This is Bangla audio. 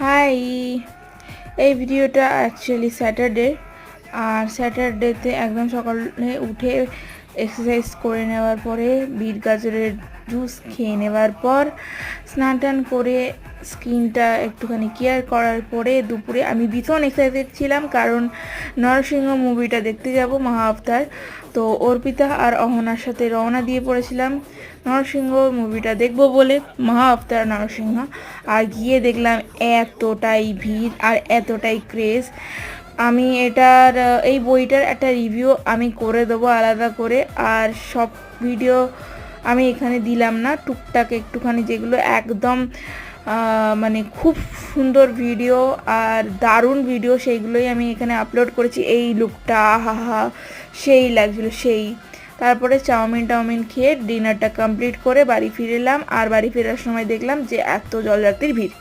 হাই, এই ভিডিওটা অ্যাকচুয়ালি স্যাটারডে। আর স্যাটারডেতে একদম সকালে উঠে এক্সারসাইজ করে নেওয়ার পরে বিট গাজরের জুস খেয়ে নেওয়ার পর স্নান টান করে স্কিনটা একটুখানি কেয়ার করার পরে দুপুরে আমি ভীষণ এক্সাইটেড ছিলাম, কারণ নরসিংহ মুভিটা দেখতে যাব মহা আবতার। তো অর্পিতা আর অহনার সাথে রওনা দিয়ে পড়েছিলাম নরসিংহ মুভিটা দেখব বলে, মহা আবতার নরসিংহ। আর গিয়ে দেখলাম এতটাই ভিড় আর এতটাই ক্রেজ। আমি এটার এই বইটার একটা রিভিউ আমি করে দেবো আলাদা করে, আর সব ভিডিও আমি এখানে দিলাম না, টুকটাক একটুখানি যেগুলো একদম মানে খুব সুন্দর ভিডিও আর দারুণ ভিডিও সেইগুলোই আমি এখানে আপলোড করেছি। এই লুকটা আহা সেই লাগছিল সেই। তারপরে চাউমিন খেয়ে ডিনারটা কমপ্লিট করে বাড়ি ফিরে এলাম, আর বাড়ি ফেরার সময় দেখলাম যে এত জলযাত্রীর ভিড়।